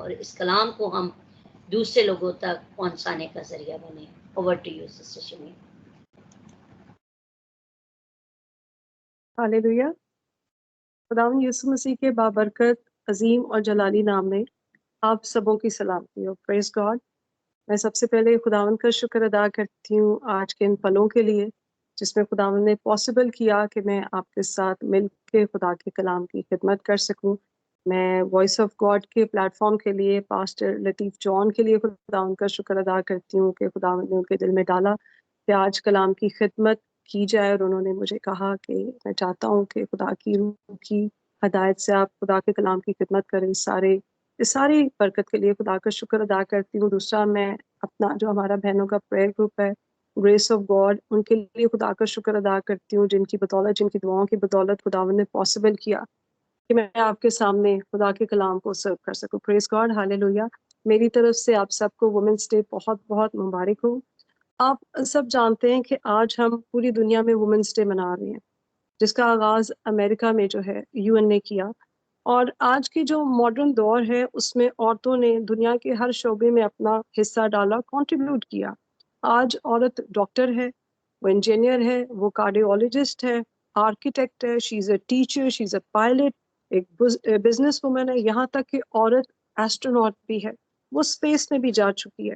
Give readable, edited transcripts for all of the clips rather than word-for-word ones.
اور اس کلام کو ہم دوسرے لوگوں تک پہنچانے کا ذریعہ بنے. Over to you sister Shami. Hallelujah. خداوند یسوع مسیح کے بابرکت عظیم اور جلالی نام میں آپ سبوں کی سلامتی ہو. پریز گاڈ. میں سب سے پہلے خداوند کا شکر ادا کرتی ہوں آج کے ان پلوں کے لیے جس میں خداوند نے پاسبل کیا کہ میں آپ کے ساتھ مل کے خدا کے کلام کی خدمت کر سکوں. میں وائس آف گاڈ کے پلیٹ فارم کے لیے پاسٹر لطیف جان کے لیے خداوند کا شکر ادا کرتی ہوں کہ خداوند نے ان کے دل میں ڈالا کہ آج کلام کی خدمت کی جائے، اور انہوں نے مجھے کہا کہ میں چاہتا ہوں کہ خدا کی روح کی ہدایت سے آپ خدا کے کلام کی خدمت کریں. اس ساری برکت کے لیے خدا کا شکر ادا کرتی ہوں. دوسرا، میں اپنا جو ہمارا بہنوں کا پریئر گروپ ہے گریس آف گاڈ، ان کے لیے خدا کا شکر ادا کرتی ہوں جن کی بدولت، جن کی دعاؤں کی بدولت خداوند نے پاسبل کیا کہ میں آپ کے سامنے خدا کے کلام کو سرو کر سکوں. پریز گاڈ. ہاللیلویا. میری طرف سے آپ سب کو وومنس ڈے بہت بہت مبارک ہو. آپ سب جانتے ہیں کہ آج ہم پوری دنیا میں وومنس ڈے منا رہے ہیں جس کا آغاز امریکہ میں جو ہے UN نے کیا، اور آج کی جو ماڈرن دور ہے اس میں عورتوں نے دنیا کے ہر شعبے میں اپنا حصہ ڈالا، کنٹریبیوٹ کیا. آج عورت ڈاکٹر ہے، وہ انجینئر ہے، وہ کارڈیولوجسٹ ہے، آرکیٹیکٹ ہے، she is a teacher, she is a pilot, ایک بزنس وومن ہے، یہاں تک کہ عورت ایسٹروناٹ بھی ہے، وہ اسپیس میں بھی جا چکی ہے.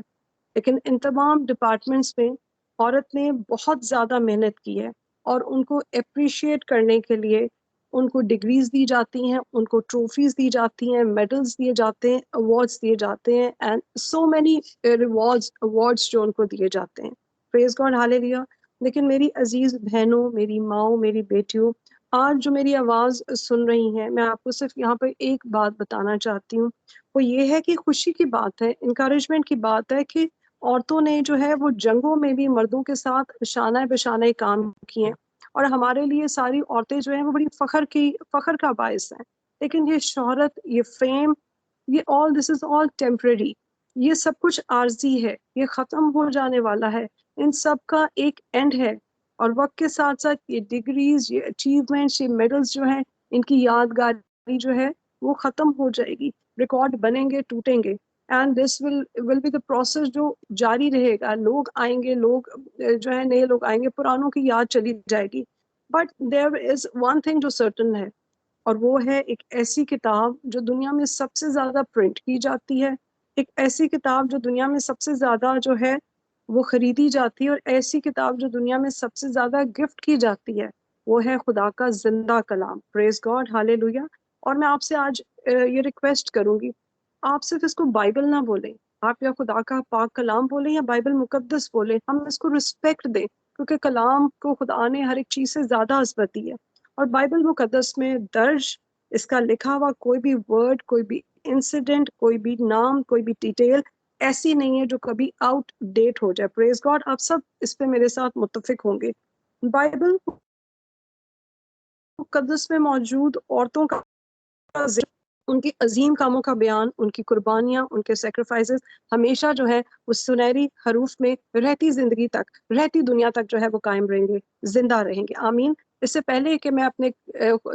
لیکن ان تمام ڈپارٹمنٹس میں عورت نے بہت زیادہ محنت کی ہے، اور ان کو اپریشیٹ کرنے کے لیے ان کو ڈگریز دی جاتی ہیں، ان کو ٹرافیز دی جاتی ہیں، میڈلز دیے جاتے ہیں، ایوارڈز دیے جاتے ہیں، اینڈ سو مینی ایوارڈز جو ان کو دیے جاتے ہیں. پریز گاڈ. ہاللیلویا. لیکن میری عزیز بہنوں، میری ماؤں، میری بیٹیوں، آج جو میری آواز سن رہی ہیں، میں آپ کو صرف یہاں پہ ایک بات بتانا چاہتی ہوں. وہ یہ ہے کہ خوشی کی بات ہے، انکریجمنٹ کی بات ہے کہ عورتوں نے جو ہے وہ جنگوں میں بھی مردوں کے ساتھ شانہ بشانہ کام کیے، اور ہمارے لیے ساری عورتیں جو ہیں وہ بڑی فخر کا باعث ہیں. لیکن یہ شہرت، یہ فیم، یہ آل دس از آل ٹیمپرری. یہ سب کچھ عارضی ہے، یہ ختم ہو جانے والا ہے. ان سب کا ایک اینڈ ہے، اور وقت کے ساتھ ساتھ یہ ڈگریز، یہ اچیومنٹس، یہ میڈلز جو ہیں، ان کی یادگاری جو ہے وہ ختم ہو جائے گی. ریکارڈ بنیں گے، ٹوٹیں گے، and this will be the process جو جاری رہے گا. لوگ آئیں گے، لوگ جو ہے نئے لوگ آئیں گے، پرانوں کی یاد چلی جائے گی. But there is one thing جو سرٹن ہے، اور وہ ہے ایک ایسی کتاب جو دنیا میں سب سے زیادہ پرنٹ کی جاتی ہے، ایک ایسی کتاب جو دنیا میں سب سے زیادہ جو ہے وہ خریدی جاتی ہے، اور ایسی کتاب جو دنیا میں سب سے زیادہ گفٹ کی جاتی ہے، وہ ہے خدا کا زندہ کلام. پریز گاڈ. ہاللیلویا. اور میں آپ سے آج یہ ریکویسٹ کروں گی، آپ صرف اس کو بائبل نہ بولیں، آپ یا خدا کا پاک کلام بولیں یا بائبل مقدس بولیں، ہم اس کو رسپیکٹ دیں، کیونکہ کلام کو خدا نے ہر ایک چیز سے زیادہ عظمت دی ہے. اور بائبل مقدس میں درج اس کا لکھا ہوا کوئی بھی ورڈ، کوئی بھی انسیڈنٹ، کوئی بھی نام، کوئی بھی ڈیٹیل ایسی نہیں ہے جو کبھی آؤٹ ڈیٹ ہو جائے. پریز گاڈ. آپ سب اس پہ میرے ساتھ متفق ہوں گے. بائبل مقدس میں موجود عورتوں کا ذکر، ان کی عظیم کاموں کا بیان، ان کی قربانیاں، ان کے سیکریفائسز ہمیشہ جو ہے وہ سنہری حروف میں رہتی زندگی تک، رہتی دنیا تک جو ہے وہ قائم رہیں گے، زندہ رہیں گے. آمین. اس سے پہلے کہ میں اپنے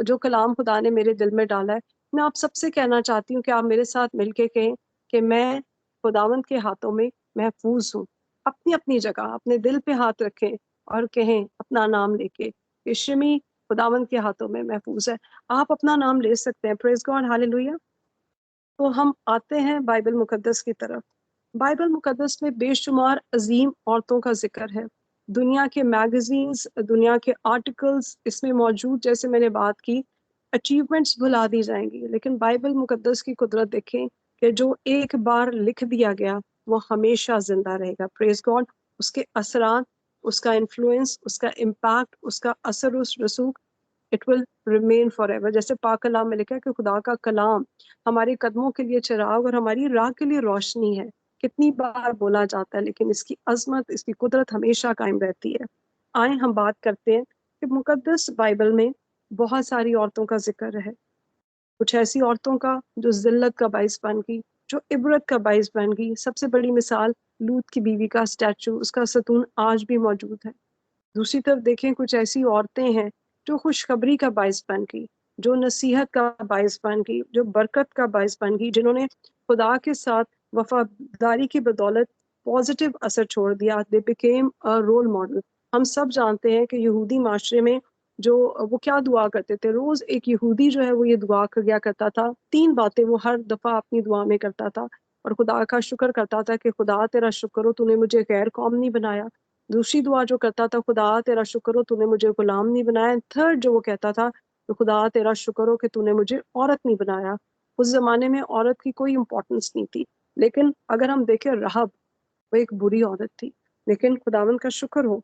جو کلام خدا نے میرے دل میں ڈالا ہے، میں آپ سب سے کہنا چاہتی ہوں کہ آپ میرے ساتھ مل کے کہیں کہ میں خداوند کے ہاتھوں میں محفوظ ہوں. اپنی اپنی جگہ اپنے دل پہ ہاتھ رکھیں اور کہیں اپنا نام لے کے کہ شمی خداوند کے ہاتھوں میں محفوظ ہے. آپ اپنا نام لے سکتے ہیں. پریز گاڈ. ہاللیلویا. تو ہم آتے ہیں بائبل مقدس کی طرف. بائبل مقدس میں بے شمار عظیم عورتوں کا ذکر ہے. دنیا کے میگزینز، دنیا کے آرٹیکلز اس میں موجود، جیسے میں نے بات کی، اچیومنٹس بھلا دی جائیں گی، لیکن بائبل مقدس کی قدرت دیکھیں کہ جو ایک بار لکھ دیا گیا وہ ہمیشہ زندہ رہے گا. پریز گاڈ. اس کے اثرات، اس کا انفلوئنس، اس کا امپیکٹ، اس کا اثر و رسوخ it will remain for ever. جیسے پاک کلام میں لکھا ہے کہ خدا کا کلام ہمارے قدموں کے لیے چراغ اور ہماری راہ کے لیے روشنی ہے. کتنی بار بولا جاتا ہے، لیکن اس کی عظمت، اس کی قدرت ہمیشہ قائم رہتی ہے. آئیں ہم بات کرتے ہیں کہ مقدس بائبل میں بہت ساری عورتوں کا ذکر ہے. کچھ ایسی عورتوں کا جو ذلت کا باعث بن گئی، جو عبرت کا باعث بن گئی. سب سے بڑی مثال لوط کی بیوی کا اسٹیچو، اس کا ستون آج بھی موجود ہے. دوسری طرف دیکھیں کچھ ایسی عورتیں ہیں جو خوشخبری کا باعث بن گئی. جو نصیحت کا باعث بن گئی، جو برکت کا باعث بن گئی، جنہوں نے خدا کے ساتھ وفاداری کی بدولت پازیٹیو اثر چھوڑ دیا. They became a role model. ہم سب جانتے ہیں کہ یہودی معاشرے میں جو وہ کیا دعا کرتے تھے. روز ایک یہودی جو ہے وہ یہ دعا کیا کرتا تھا، 3 باتیں وہ ہر دفعہ اپنی دعا میں کرتا تھا اور خدا کا شکر کرتا تھا کہ خدا تیرا شکر ہو تو نے مجھے غیر قوم نہیں بنایا. دوسری دعا جو کرتا تھا، خدا تیرا شکر ہو تو نے مجھے غلام نہیں بنایا. تھرڈ جو وہ کہتا تھا، تو خدا تیرا شکر ہو کہ تو نے مجھے عورت نہیں بنایا. اس زمانے میں عورت کی کوئی امپورٹنس نہیں تھی، لیکن اگر ہم دیکھیں رہب، وہ ایک بری عورت تھی، لیکن خداوند کا شکر ہو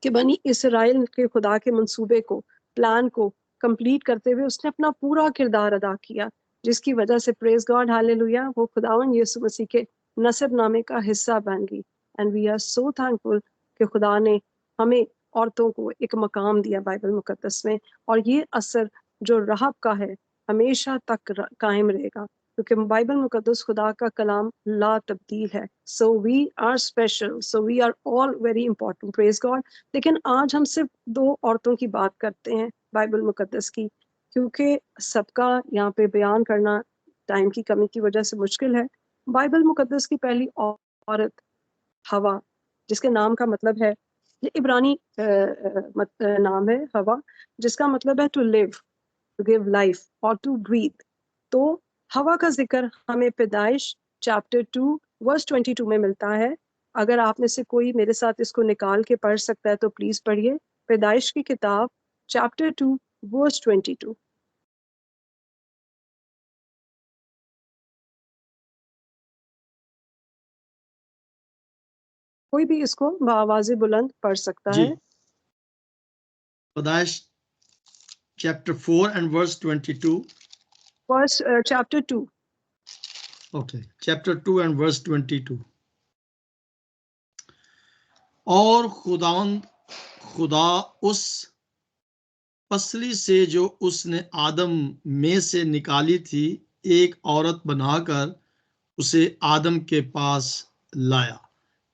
کہ بنی اسرائیل کے خدا کے منصوبے کو، پلان کو کمپلیٹ کرتے ہوئے اس نے اپنا پورا کردار ادا کیا، جس کی وجہ سے پریز گاڈ ہاللیلویا وہ خداوند یسوع مسیح کے نسب نامے کا حصہ بن گئی. And we are so thankful کہ خدا نے ہمیں عورتوں کو ایک مقام دیا بائبل مقدس میں، اور یہ اثر جو رہب کا ہے ہمیشہ تک قائم رہے گا، کیونکہ بائبل مقدس خدا کا کلام لا تبدیل ہے. So we are special, so we are all very important, praise God. لیکن آج ہم صرف 2 عورتوں کی بات کرتے ہیں بائبل مقدس کی، کیونکہ سب کا یہاں پہ بیان کرنا ٹائم کی کمی کی وجہ سے مشکل ہے. بائبل مقدس کی پہلی عورت ہوا، جس کے نام کا مطلب ہے، یہ عبرانی نام ہے ہوا، جس کا مطلب ہے to live, to give life اور ٹو بریتھ. تو ہوا کا ذکر ہمیں پیدائش چیپٹر 2 ورس 22 میں ملتا ہے. اگر آپ میں سے کوئی میرے ساتھ اس کو نکال کے پڑھ سکتا ہے تو پلیز پڑھیے. پیدائش کی کتاب چیپٹر 2 ورس 22. کوئی بھی اس کو بآواز بلند پڑھ سکتا جی. ہے. پیدائش chapter 4 and verse 22. Verse chapter 2. Okay, chapter 2 and verse 22. اور خدا اس پسلی سے جو اس نے آدم میں سے نکالی تھی ایک عورت بنا کر اسے آدم کے پاس لایا.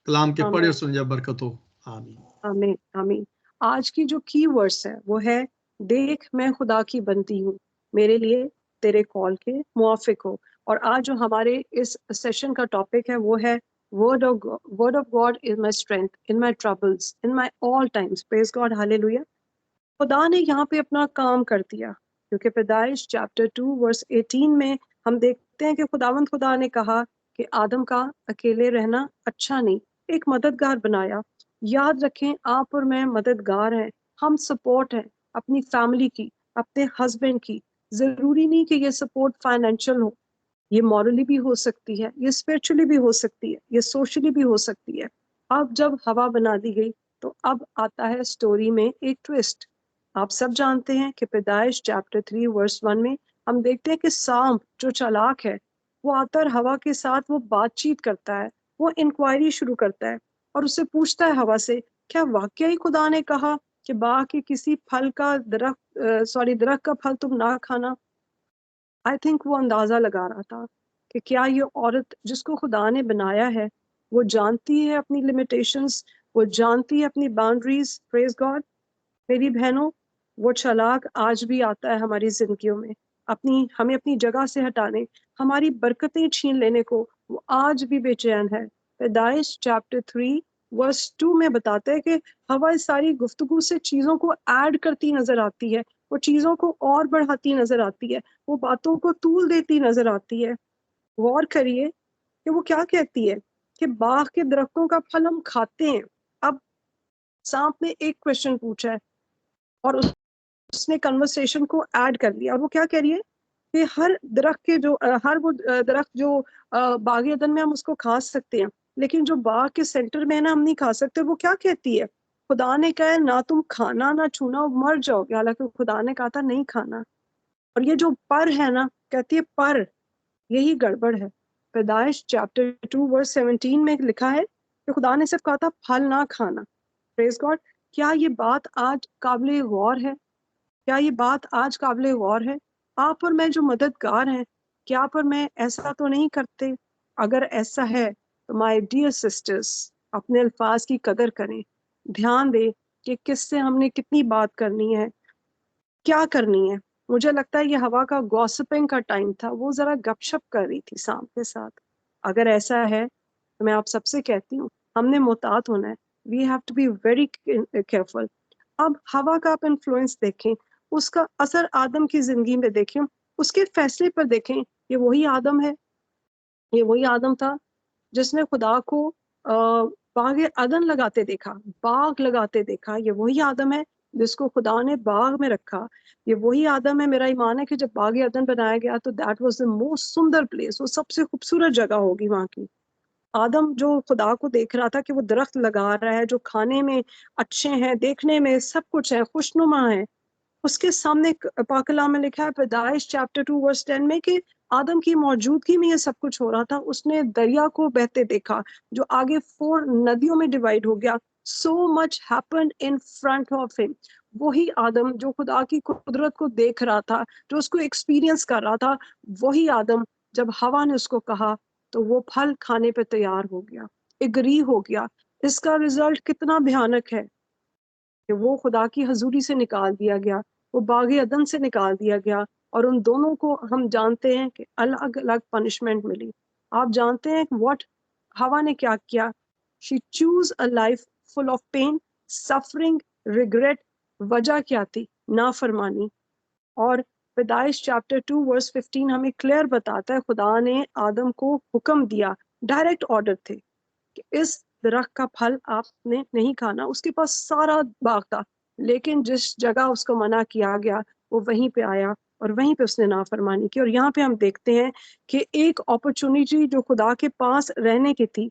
کلام کے پڑھے اور سن برکت ہو. آمین. آمین آمین. آج کی جو کی ورڈز ہے وہ ہے، دیکھ میں خدا کی بنتی ہوں، میرے لیے تیرے کال کے موافق ہو. اور آج جو ہمارے اس سیشن کا ٹاپک ہے وہ ہے word of God is my strength in my troubles, in my all times. Praise God, hallelujah. خدا نے یہاں پہ اپنا کام کر دیا، کیونکہ پیدائش چیپٹر 2 ورس 18 میں ہم دیکھتے ہیں کہ خدا نے کہا کہ آدم کا اکیلے رہنا اچھا نہیں، ایک مددگار بنایا. یاد رکھیں آپ اور میں مددگار ہیں، ہم سپورٹ ہیں اپنی فیملی کی، اپنے ہسبینڈ کی. ضروری نہیں کہ یہ سپورٹ فائنینشیل ہو، یہ مورلی بھی ہو سکتی ہے، یہ اسپرچولی بھی ہو سکتی ہے، یہ سوشلی بھی ہو سکتی ہے. اب جب ہوا بنا دی گئی تو اب آتا ہے سٹوری میں ایک ٹوسٹ. آپ سب جانتے ہیں کہ پیدائش چیپٹر 3 ورس 1 میں ہم دیکھتے ہیں کہ سانپ جو چالاک ہے وہ آتا ہے ہوا کے ساتھ، وہ بات چیت کرتا ہے، وہ انکوائری شروع کرتا ہے اور اس سے پوچھتا ہے ہوا سے، کیا واقعی خدا نے کہا کہ باغ کے کسی پھل کا درخت کا پھل تم نہ کھانا؟ آئی تھنک وہ اندازہ لگا رہا تھا کہ کیا یہ عورت جس کو خدا نے بنایا ہے وہ جانتی ہے اپنی لمیٹیشنز، وہ جانتی ہے اپنی باؤنڈریز. پریز گاڈ. میری بہنوں، وہ چالاک آج بھی آتا ہے ہماری زندگیوں میں، ہمیں اپنی جگہ سے ہٹانے، ہماری برکتیں چھین لینے کو. وہ آج بھی بے چین ہے. پیدائش چیپٹر 3 ورس 2 میں بتاتا ہے کہ ہوا اس ساری گفتگو سے چیزوں کو ایڈ کرتی نظر آتی ہے، وہ چیزوں کو اور بڑھاتی نظر آتی ہے، وہ باتوں کو طول دیتی نظر آتی ہے. غور کریے کہ وہ کیا کہتی ہے کہ باغ کے درختوں کا پھل ہم کھاتے ہیں. اب سانپ نے ایک کوشچن پوچھا ہے اور اس نے کنورسیشن کو ایڈ کر لیا، اور وہ کیا کہہ رہی ہے کہ ہر وہ درخت جو باغ عدن میں ہم اس کو کھا سکتے ہیں، لیکن جو باغ کے سینٹر میں ہے نا ہم نہیں کھا سکتے. وہ کیا کہتی ہے؟ خدا نے کہا ہے نہ تم کھانا نہ چھونا، مر جاؤ گے، حالانکہ خدا نے کہا تھا نہیں کھانا. اور یہ جو پر ہے نا، کہتی ہے پر، یہی گڑبڑ ہے. پیدائش چیپٹر 2 ورس 17 میں لکھا ہے کہ خدا نے صرف کہا تھا پھل نہ کھانا. پریز گاڈ. کیا یہ بات آج قابل غور ہے؟ کیا یہ بات آج قابل غور ہے؟ آپ اور میں جو مددگار ہیں، کیا آپ اور میں ایسا تو نہیں کرتے؟ اگر ایسا ہے تو مائی ڈیئر سسٹرز، اپنے الفاظ کی قدر کریں، دھیان دیں کہ کس سے ہم نے کتنی بات کرنی ہے، کیا کرنی ہے. مجھے لگتا ہے یہ ہوا کا گوسپنگ کا ٹائم تھا، وہ ذرا گپ شپ کر رہی تھی سام کے ساتھ. اگر ایسا ہے تو میں آپ سب سے کہتی ہوں ہم نے محتاط ہونا ہے. We have to be very careful. اب ہوا کا آپ انفلوئنس دیکھیں، اس کا اثر آدم کی زندگی میں دیکھیں، اس کے فیصلے پر دیکھیں. یہ وہی آدم ہے، یہ وہی آدم تھا جس نے خدا کو باغ عدن لگاتے دیکھا، باغ لگاتے دیکھا. یہ وہی آدم ہے جس کو خدا نے باغ میں رکھا. یہ وہی آدم ہے، میرا ایمان ہے کہ جب باغ عدن بنایا گیا تو دیٹ واز دا موسٹ سندر پلیس، وہ سب سے خوبصورت جگہ ہوگی وہاں کی. آدم جو خدا کو دیکھ رہا تھا کہ وہ درخت لگا رہا ہے جو کھانے میں اچھے ہیں، دیکھنے میں سب کچھ ہے، خوشنما ہے، اس کے سامنے پاک کلام میں لکھا ہے پیدائش چیپٹر 2 ورس 10 میں کہ آدم کی موجودگی میں یہ سب کچھ ہو رہا تھا. اس نے دریا کو بہتے دیکھا جو آگے 4 ندیوں میں ڈیوائیڈ ہو گیا. سو مچ ہیپنڈ ان فرنٹ آف ہم. وہی آدم جو خدا کی قدرت کو دیکھ رہا تھا، جو اس کو ایکسپیرینس کر رہا تھا، وہی آدم جب ہوا نے اس کو کہا تو وہ پھل کھانے پہ تیار ہو گیا، اگری ہو گیا. اس کا رزلٹ کتنا بھیانک ہے کہ وہ خدا کی حضوری سے نکال دیا گیا، وہ باغ عدن سے نکال دیا گیا، اور ان دونوں کو ہم جانتے ہیں کہ الگ الگ پنشمنٹ ملی. آپ جانتے ہیں واٹ ہوا نے کیا کیا؟ She chose a life full of pain, suffering, regret. وجہ کیا تھی؟ نافرمانی. اور پیدائش چیپٹر 2 ورس 15 ہمیں کلیئر بتاتا ہے خدا نے آدم کو حکم دیا، ڈائریکٹ آرڈر تھے کہ اس درخت کا پھل آپ نے نہیں کھانا. اس کے پاس سارا باغ تھا، لیکن جس جگہ اس کو منع کیا گیا وہ وہیں پہ آیا اور وہیں پہ اس نے نافرمانی کی. اور یہاں پہ ہم دیکھتے ہیں کہ ایک اپرچونٹی جو خدا کے پاس رہنے کی تھی،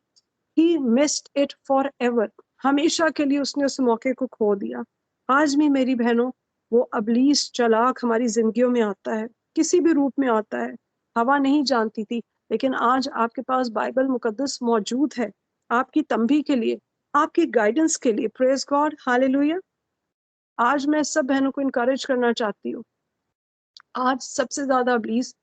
he missed it forever. ہمیشہ کے لیے اس نے اس موقع کو کھو دیا. آج بھی میری بہنوں وہ ابلیس چلاک ہماری زندگیوں میں آتا ہے، کسی بھی روپ میں آتا ہے. ہوا نہیں جانتی تھی، لیکن آج آپ کے پاس بائبل مقدس موجود ہے آپ کی تنبیہ کے لیے، آپ کی گائیڈنس کے لیے. پریز گاڈ، ہاللیلویہ. آج میں سب بہنوں کو انکریج کرنا چاہتی ہوں، آج سب سے زیادہ ابلیس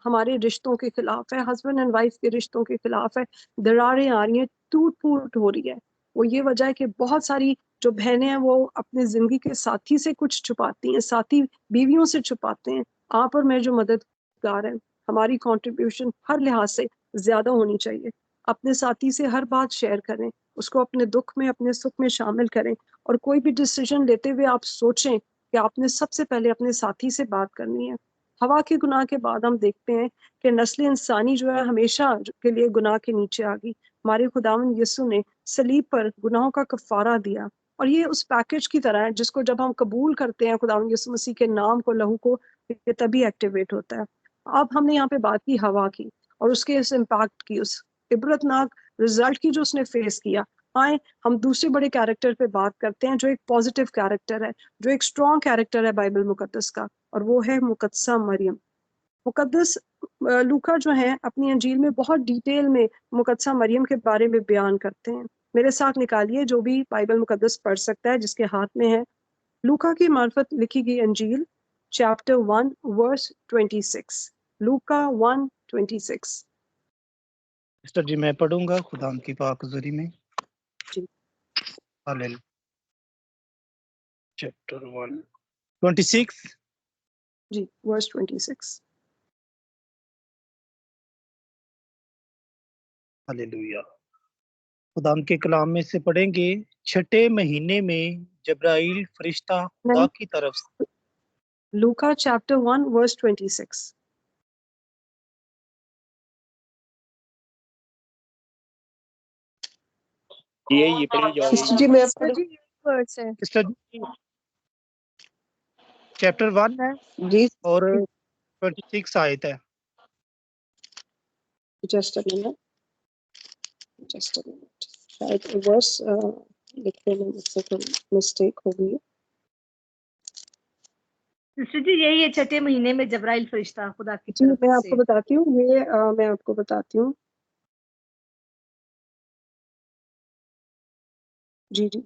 ہمارے رشتوں کے خلاف ہے، ہسبینڈ اینڈ وائف کے رشتوں کے خلاف ہے. دراریں آ رہی ہیں، ٹوٹ پھوٹ ہو رہی ہے. وہ یہ وجہ ہے کہ بہت ساری جو بہنیں ہیں وہ اپنے زندگی کے ساتھی سے کچھ چھپاتی ہیں، ساتھی بیویوں سے چھپاتے ہیں. آپ اور میں جو مددگار ہیں، ہماری کنٹریبیوشن ہر لحاظ سے زیادہ ہونی چاہیے. اپنے ساتھی سے ہر بات شیئر کریں، اس کو اپنے دکھ میں اپنے سکھ میں شامل کریں. اور کوئی بھی ڈیسیجن لیتے ہوئے آپ سوچیں کہ آپ نے سب سے پہلے اپنے ساتھی سے بات کرنی ہے. ہوا کے گناہ کے بعد ہم دیکھتے ہیں کہ نسل انسانی جو ہے ہمیشہ کے لیے گناہ کے نیچے آ گئی. ہمارے خداوند یسوع نے صلیب پر گناہوں کا کفارہ دیا، اور یہ اس پیکج کی طرح ہے جس کو جب ہم قبول کرتے ہیں خداوند یسوع مسیح کے نام کو، لہو کو، یہ تبھی ایکٹیویٹ ہوتا ہے. اب ہم نے یہاں پہ بات کی ہوا کی اور اس کے اس امپیکٹ کی، اس عبرتناک رزلٹ کی جو اس نے فیس کیا. آئیں ہم دوسرے بڑے کیریکٹر پہ بات کرتے ہیں جو ایک پازیٹیو کیریکٹر ہے، جو ایک اسٹرانگ کیریکٹر ہے بائبل مقدس کا، اور وہ ہے مقدسہ مریم. مقدس لوکا جو ہیں اپنی انجیل میں بہت ڈیٹیل میں مقدسہ مریم کے بارے میں بیان کرتے ہیں. میرے ساتھ نکالیے جو بھی بائبل مقدس پڑھ سکتا ہے جس کے ہاتھ میں ہے. لوکا کی معرفت لکھی گئی انجیل چیپٹر 1 ورس 26. لوکا 1:26. سسٹر جی میں پڑھوں گا خدا کی پاک حضوری میں. جی ہاللیلویہ. چیپٹر 1:26. جی ورس 26. ہاللیلویہ. خدا کے کلام میں سے پڑھیں گے. چھٹے مہینے میں جبرائیل فرشتہ خدا کی طرف سے. لوکا چیپٹر 1 ورس 26. یہ پڑھی جاؤ. سسٹر جی میں پڑھوں؟ سسٹر چیپٹر 1 ہے جی اور 26 آیت ہے. Just a minute, just a minute. شاید ورس لکھنے میں مجھ سے کوئی مسٹیک ہو گئی ہے. سسٹر جی یہی ہے چھٹے مہینے میں جبرائیل فرشتہ خدا کی جی طرف میں آپ سے. کو بتاتی ہوں، یہ میں آپ کو بتاتی ہوں. جی جی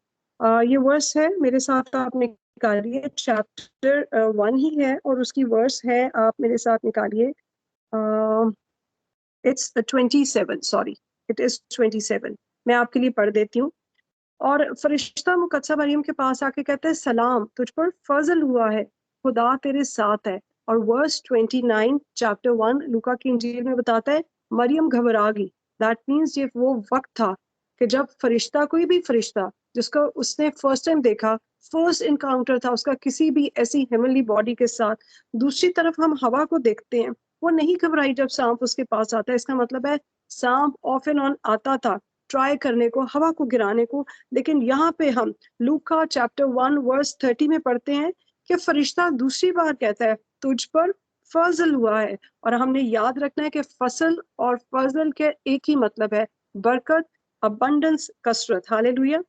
یہ ورس ہے میرے ساتھ، آپ نکالیے. چیپٹر 1 ہی ہے اور اس کی ورس ہے، آپ میرے ساتھ نکالیے. It's 27، sorry it is 27. میں آپ کے لیے پڑھ دیتی ہوں. اور فرشتہ مقدسہ مریم کے پاس آ کے کہتا ہے، سلام، تجھ پر فضل ہوا ہے، خدا تیرے ساتھ ہے. اور ورس 29 چیپٹر 1 لوکا کی انجیل میں بتاتا ہے مریم گھبرا گئی. دیٹ مینس یہ وہ وقت تھا کہ جب فرشتہ، کوئی بھی فرشتہ جس کو اس نے فرسٹ ٹائم دیکھا، فرسٹ انکاؤنٹر تھا اس کا کسی بھی ایسی ہیمنلی باڈی کے ساتھ. دوسری طرف ہم ہوا کو دیکھتے ہیں، وہ نہیں گھبرائی جب سانپ اس کے پاس آتا ہے. اس کا مطلب ہے سانپ آف اینڈ آن آتا تھا ٹرائی کرنے کو، ہوا کو گرانے کو. لیکن یہاں پہ ہم لوکا چیپٹر 1 ورس 30 میں پڑھتے ہیں کہ فرشتہ دوسری بار کہتا ہے تجھ پر فضل ہوا ہے. اور ہم نے یاد رکھنا ہے کہ فصل اور فضل کے ایک ہی مطلب ہے، برکت، ابنڈنس، کثرت. ہاللیلویا.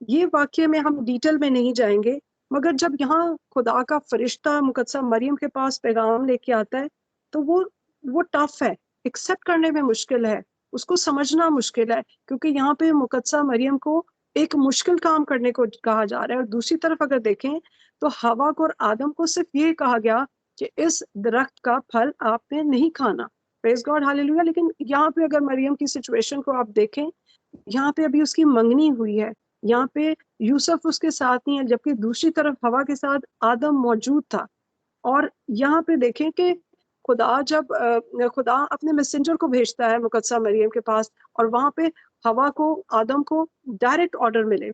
یہ واقعے میں ہم ڈیٹیل میں نہیں جائیں گے، مگر جب یہاں خدا کا فرشتہ مقدسہ مریم کے پاس پیغام لے کے آتا ہے تو وہ ٹف ہے، ایکسیپٹ کرنے میں مشکل ہے، اس کو سمجھنا مشکل ہے، کیونکہ یہاں پہ مقدسہ مریم کو ایک مشکل کام کرنے کو کہا جا رہا ہے. اور دوسری طرف اگر دیکھیں تو حوا کو اور آدم کو صرف یہ کہا گیا کہ اس درخت کا پھل آپ نے نہیں کھانا. پریز گاڈ، ہاللیلویا. لیکن یہاں پہ اگر مریم کی سچویشن کو آپ دیکھیں، یہاں پہ ابھی اس کی منگنی ہوئی ہے، یہاں پہ یوسف اس کے ساتھ نہیں ہے، جبکہ دوسری طرف ہوا کے ساتھ آدم موجود تھا. اور یہاں پہ دیکھیں کہ خدا اپنے میسنجر کو بھیجتا ہے مقدسہ مریم کے پاس، اور وہاں پہ ہوا کو، آدم کو ڈائریکٹ آرڈر ملے.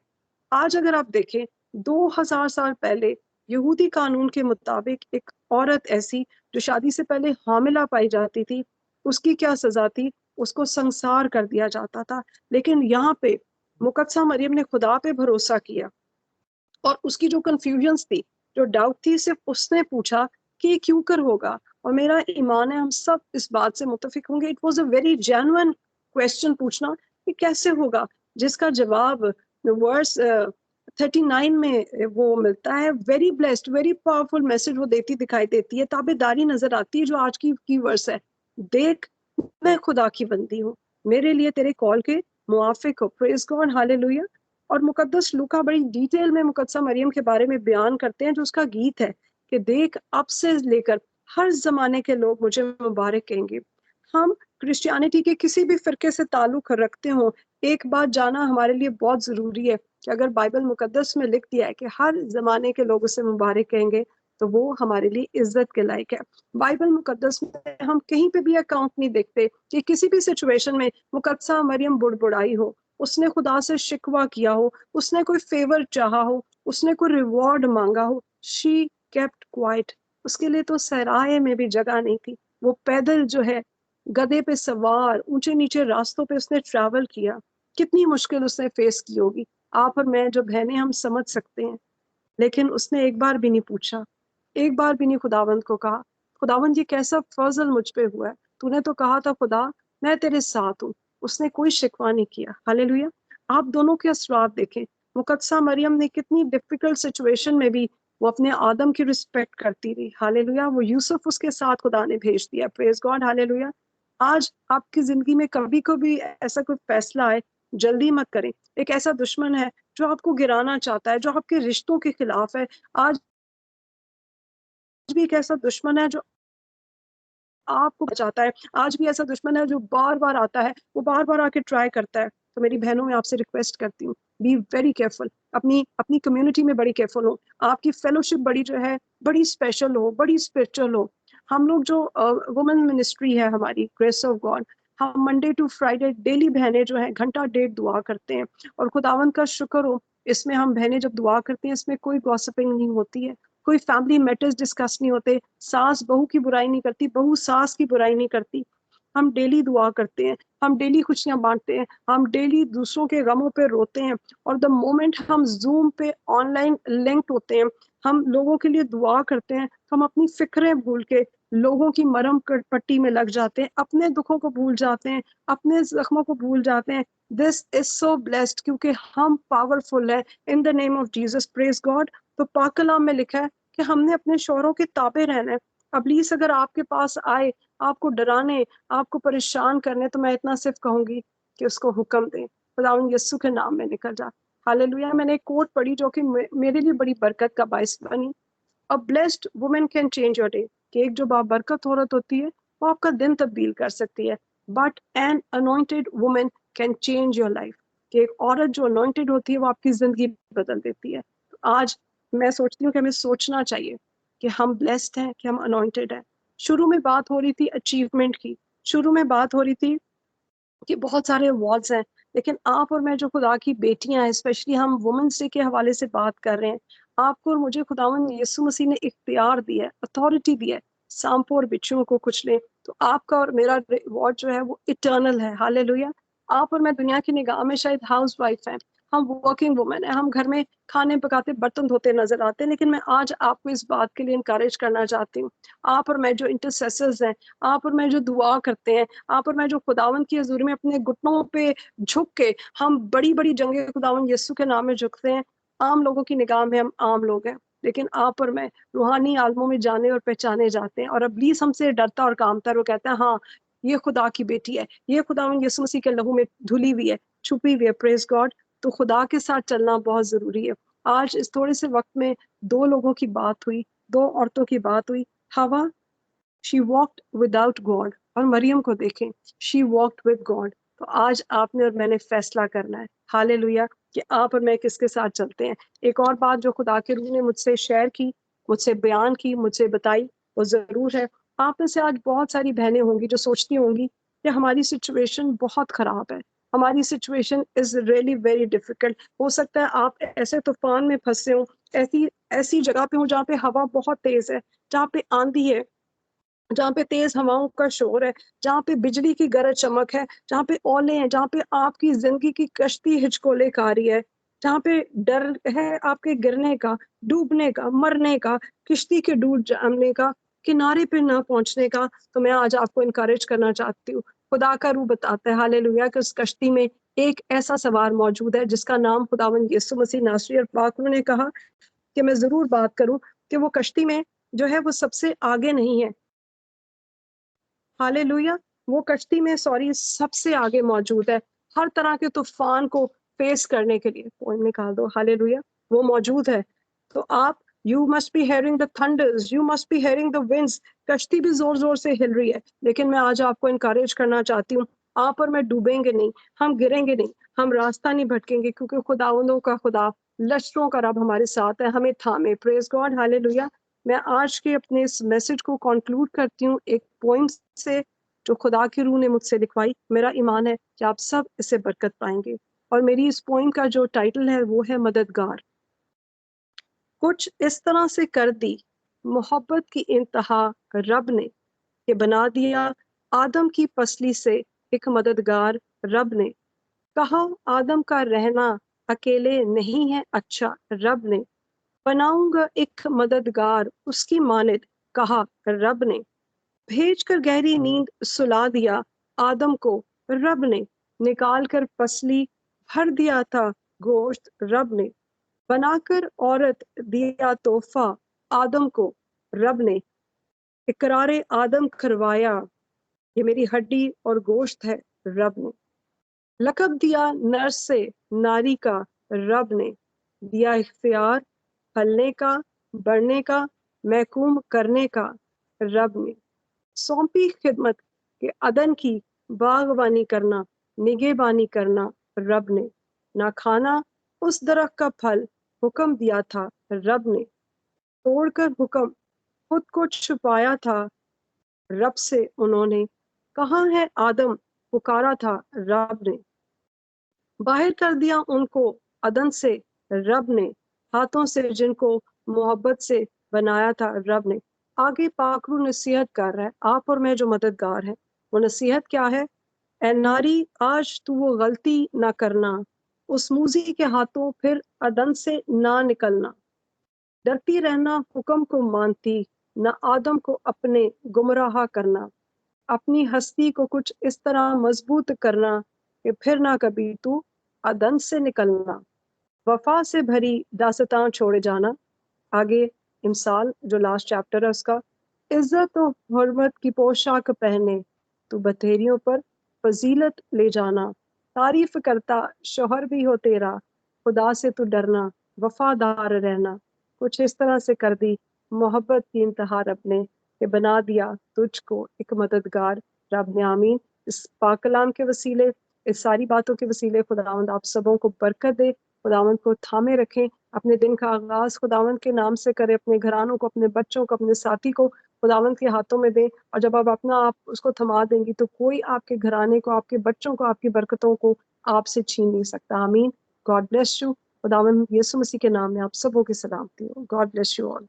آج اگر آپ دیکھیں 2000 سال پہلے یہودی قانون کے مطابق ایک عورت ایسی جو شادی سے پہلے حاملہ پائی جاتی تھی، اس کی کیا سزا تھی؟ اس کو سنسار کر دیا جاتا تھا. لیکن یہاں پہ مقدسہ مریم نے خدا پہ بھروسہ کیا، اور اس کی جو کنفیوژنس تھی، جو ڈاؤٹ تھی، صرف اس نے پوچھا کہ یہ کیوں کر ہوگا. اور میرا ایمان ہے ہم سب اس بات سے متفق ہوں گے، it was a very genuine question پوچھنا کہ کیسے ہوگا، جس کا جواب ورس 39 میں وہ ملتا ہے. Very blessed, very powerful message وہ دیتی دکھائی دیتی ہے، تابع داری نظر آتی ہے جو آج کی ورس ہے. دیکھ میں خدا کی بندی ہوں، میرے لیے تیرے کال کے موافق ہو. پریز گاڈ، ہاللیلویا. اور مقدس لوکا بڑی ڈیٹیل میں مقدسہ مریم کے بارے میں بیان کرتے ہیں، جو اس کا گیت ہے کہ دیکھ اب سے لے کر ہر زمانے کے لوگ مجھے مبارک کہیں گے. ہم کرسچینٹی کے کسی بھی فرقے سے تعلق رکھتے ہوں، ایک بات جانا ہمارے لیے بہت ضروری ہے کہ اگر بائبل مقدس میں لکھ دیا ہے کہ ہر زمانے کے لوگ اسے مبارک کہیں گے تو وہ ہمارے لیے عزت کے لائق ہے. بائبل مقدس میں ہم کہیں پہ بھی اکاؤنٹ نہیں دیکھتے کہ کسی بھی سچویشن میں مقدسہ مریم بڑبڑائی ہو، اس نے خدا سے شکوہ کیا ہو، اس نے کوئی فیور چاہا ہو، اس نے کوئی ریوارڈ مانگا ہو. شی کیپٹ کوائٹ. اس کے لیے تو صحرائے میں بھی جگہ نہیں تھی. وہ پیدل جو ہے گدھے پہ سوار اونچے نیچے راستوں پہ اس نے ٹریول کیا. کتنی مشکل اس نے فیس کی ہوگی. آپ اور میں جو بہنیں ہم سمجھ سکتے ہیں، لیکن اس نے ایک بار بھی نہیں پوچھا، ایک بار بھی نہیں خداوند کو کہا خداوند یہ کیسا فضل مجھ پہ ہوا ہے، تو نے تو کہا تھا خدا میں تیرے ساتھ ہوں. اس نے کوئی شکوہ نہیں کیا. ہاللیلویا. آپ دونوں کے اثرات دیکھیں، مقدسہ مریم نے کتنی ڈیفیکلٹ سچویشن میں بھی وہ اپنے آدم کی رسپیکٹ کرتی رہی. ہاللیلویا. وہ یوسف اس کے ساتھ خدا نے بھیج دیا. پریز گاڈ. ہاللیلویا. آج آپ کی زندگی میں کبھی کبھی ایسا کوئی فیصلہ آئے، جلدی مت کریں. ایک ایسا دشمن ہے جو آپ کو گرانا چاہتا ہے، جو آپ کے رشتوں کے خلاف ہے. آج بھی ایک ایسا دشمن ہے جو آپ کو بچاتا ہے. آج بھی ایسا دشمن ہے جو بار بار آتا ہے، وہ بار بار آ کے ٹرائی کرتا ہے. تو میری بہنوں میں آپ سے ریکویسٹ کرتی ہوں، بی ویری کیئرفل. اپنی کمیونٹی میں بڑی کیئرفل ہو. آپ کی فیلوشپ بڑی جو ہے بڑی اسپیشل ہو، بڑی اسپرچل ہو. ہم لوگ جو وومن منسٹری ہے ہماری گریس آف گاڈ، ہم منڈے ٹو فرائیڈے ڈیلی بہنیں جو ہیں 1.5 گھنٹہ دعا کرتے ہیں. اور خداوند کا شکر ہو، اس میں ہم بہنیں جب دعا کرتے ہیں اس میں کوئی گوسپنگ نہیں ہوتی ہے، کوئی فیملی میٹرز ڈسکس نہیں ہوتے، ساس بہو کی برائی نہیں کرتی، بہو ساس کی برائی نہیں کرتی. ہم ڈیلی دعا کرتے ہیں، ہم ڈیلی خوشیاں بانٹتے ہیں، ہم ڈیلی دوسروں کے غموں پہ روتے ہیں. اور دا مومنٹ ہم زوم پہ آن لائن لنکڈ ہوتے ہیں، ہم لوگوں کے لیے دعا کرتے ہیں، ہم اپنی فکریں بھول کے لوگوں کی مرم پٹی میں لگ جاتے ہیں، اپنے دکھوں کو بھول جاتے ہیں، اپنے زخموں کو بھول جاتے ہیں. دس از سو بلیسڈ، کیونکہ ہم پاورفل ہیں in the name of Jesus. Praise God. تو پاک کلام میں لکھا ہے کہ ہم نے اپنے شوہروں کے تابع رہنا ہے. ابلیس اگر آپ کے پاس آئے آپ کو ڈرانے، آپ کو پریشان کرنے، تو میں اتنا صرف کہوں گی کہ اس کو حکم دیں، خداوند یسوع کے نام میں نکل جا. ہاللیلویا. میں نے ایک کوٹ پڑھی جو کہ میرے لیے بڑی برکت کا باعث بنی. A blessed woman can change your day. کہ ایک جو بابرکت عورت ہوتی ہے وہ آپ کا دن تبدیل کر سکتی ہے. But an anointed woman can change your life. کہ ایک عورت جو anointed ہوتی ہے وہ آپ کی زندگی بدل دیتی ہے. آج میں سوچتی ہوں کہ ہمیں سوچنا چاہیے کہ ہم بلیسڈ ہیں، کہ ہم انوائنٹڈ ہیں۔ شروع میں بات ہو رہی تھی اچیومنٹ کی، شروع میں بات ہو رہی تھی کہ بہت سارے ایوارڈز ہیں، لیکن آپ اور میں جو خدا کی بیٹیاں ہیں، اسپیشلی ہم وومنس ڈے کے حوالے سے بات کر رہے ہیں، آپ کو اور مجھے خداوند یسوع مسیح نے اختیار دیا ہے، اتھارٹی دی ہے سانپوں اور بچھوؤں کو کچلیں۔ تو آپ کا اور میرا ریوارڈ جو ہے وہ اٹرنل ہے۔ ہاللیلویا۔ آپ اور میں دنیا کی نگاہ میں شاید ہاؤس وائف ہیں، ہم ورکنگ وومن ہیں، ہم گھر میں کھانے پکاتے برتن دھوتے نظر آتے ہیں، لیکن میں آج آپ کو اس بات کے لیے انکریج کرنا چاہتی ہوں، آپ اور میں جو انٹرسیسرز ہیں، آپ اور میں جو دعا کرتے ہیں، آپ اور میں جو خداوند کی حضوری میں اپنے گھٹنوں پہ جھک کے ہم بڑی بڑی جنگیں خداوند یسوع کے نام میں جھکتے ہیں، عام لوگوں کی نگاہ میں ہم عام لوگ ہیں، لیکن آپ اور میں روحانی عالموں میں جانے اور پہچانے جاتے ہیں، اور ابلیس ہم سے ڈرتا اور کامتا ہے، وہ کہتا ہے ہاں یہ خدا کی بیٹی ہے، یہ خداوند یسوع مسیح کے لہو میں دھلی ہوئی ہے، چھپی ہوئی ہے۔ پریز گاڈ۔ تو خدا کے ساتھ چلنا بہت ضروری ہے۔ آج اس تھوڑے سے وقت میں دو لوگوں کی بات ہوئی، دو عورتوں کی بات ہوئی۔ ہوا she walked without God، اور مریم کو دیکھیں she walked with God۔ تو آج آپ نے اور میں نے فیصلہ کرنا ہے، ہاللیلویا، کہ آپ اور میں کس کے ساتھ چلتے ہیں۔ ایک اور بات جو خدا کے روح نے مجھ سے شیئر کی، مجھ سے بیان کی، مجھ سے بتائی، وہ ضرور ہے، آپ میں سے آج بہت ساری بہنیں ہوں گی جو سوچتی ہوں گی کہ ہماری سچویشن بہت خراب ہے، ہماری situation is really very difficult. ہو سکتا ہے آپ ایسے طوفان میں پھنسے ہوں، ایسی جگہ پہ ہوں جہاں پہ ہوا بہت تیز ہے، جہاں پہ آندھی ہے، جہاں پہ تیز ہواؤں کا شور ہے، جہاں پہ بجلی کی گرج چمک ہے، جہاں پہ اولے ہیں، جہاں پہ آپ کی زندگی کی کشتی ہچکولے کھا رہی ہے، جہاں پہ ڈر ہے آپ کے گرنے کا، ڈوبنے کا، مرنے کا، کشتی کے ڈوب جانے کا، کنارے پہ نہ پہنچنے کا۔ تو میں آج آپ کو انکریج کرنا چاہتی ہوں، خدا کا روح بتاتا ہے ہاللیلویا کہ اس کشتی میں ایک ایسا سوار موجود ہے جس کا نام خداوند یسوع مسیح ناصری، اور پاک روح نے کہا کہ میں ضرور بات کروں کہ وہ کشتی میں جو ہے وہ سب سے آگے نہیں ہے، ہاللیلویا، وہ کشتی میں سب سے آگے موجود ہے، ہر طرح کے طوفان کو فیس کرنے کے لیے، پوائنٹ نکال دو، ہاللیلویا، وہ موجود ہے۔ تو آپ you must be hearing the thunders, you must be hearing the winds. کشتی بھی زور زور سے ہل رہی ہے، لیکن میں آج آپ کو انکریج کرنا چاہتی ہوں، آپ اور میں ڈوبیں گے نہیں، ہم گریں گے نہیں، ہم راستہ نہیں بھٹکیں گے، کیونکہ خداوندوں کا خدا، لشکروں کا رب ہمارے ساتھ ہے، ہمیں تھامے۔ پریز گاڈ، ہاللیلویا۔ میں آج کے اپنے اس میسج کو کنکلوڈ کرتی ہوں ایک پوائنٹ سے جو خدا کی روح نے مجھ سے لکھوائی۔ میرا ایمان ہے کہ آپ سب اس سے برکت پائیں گے، اور میری اس پوائنٹ کا جو ٹائٹل ہے وہ ہے مددگار۔ کچھ اس طرح سے کر دی محبت کی انتہا رب نے، کہ بنا دیا آدم کی پسلی سے ایک مددگار رب نے۔ کہا آدم کا رہنا اکیلے نہیں ہے اچھا، رب نے بناؤں گا ایک مددگار اس کی مانند، کہا رب نے۔ بھیج کر گہری نیند سلا دیا آدم کو رب نے، نکال کر پسلی بھر دیا تھا گوشت رب نے۔ بنا کر عورت دیا تحفہ آدم کو رب نے، اقرار آدم کروایا یہ میری ہڈی اور گوشت ہے رب نے۔ لقب دیا نر سے ناری کا رب نے، دیا اختیار پھلنے کا، بڑھنے کا، محکوم کرنے کا رب نے۔ سونپی خدمت کے عدن کی باغبانی کرنا، نگہبانی کرنا رب نے۔ نہ کھانا اس درخت کا پھل حکم دیا تھا رب نے، توڑ کر حکم خود کو چھپایا تھا رب سے انہوں نے۔ کہاں ہے آدم پکارا تھا رب نے، باہر کر دیا ان کو عدن سے رب نے، ہاتھوں سے جن کو محبت سے بنایا تھا رب نے۔ آگے پاک روح نصیحت کر رہا ہے، آپ اور میں جو مددگار ہیں، وہ نصیحت کیا ہے؟ اے ناری آج تو وہ غلطی نہ کرنا، اس موذی کے ہاتھوں پھر عدن سے نہ نکلنا۔ ڈرتی رہنا حکم کو مانتی، نہ آدم کو اپنے گمراہ کرنا۔ اپنی ہستی کو کچھ اس طرح مضبوط کرنا کہ پھر نہ کبھی تو عدن سے نکلنا۔ وفا سے بھری داستان چھوڑے جانا۔ آگے امثال جو لاسٹ چیپٹر ہے اس کا، عزت و حرمت کی پوشاک پہنے تو بتیریوں پر فضیلت لے جانا۔ تعریف کرتا شوہر بھی ہو تیرا، خدا سے تو ڈرنا، وفادار رہنا۔ کچھ اس طرح سے کر دی محبت کی انتہا رب نے، کہ بنا دیا تجھ کو ایک مددگار رب نے۔ آمین۔ اس پاک کلام کے وسیلے، اس ساری باتوں کے وسیلے خداوند آپ سبوں کو برکت دے، خداوند کو تھامے رکھیں، اپنے دن کا آغاز خداوند کے نام سے کرے، اپنے گھرانوں کو، اپنے بچوں کو، اپنے ساتھی کو خداوند کے ہاتھوں میں دیں، اور جب آپ اپنا آپ اس کو تھما دیں گی تو کوئی آپ کے گھرانے کو، آپ کے بچوں کو، آپ کی برکتوں کو آپ سے چھین نہیں سکتا. آمین. God bless you. خداوند یسوع مسیح کے نام میں آپ سبوں کی سلامتی ہو. God bless you all.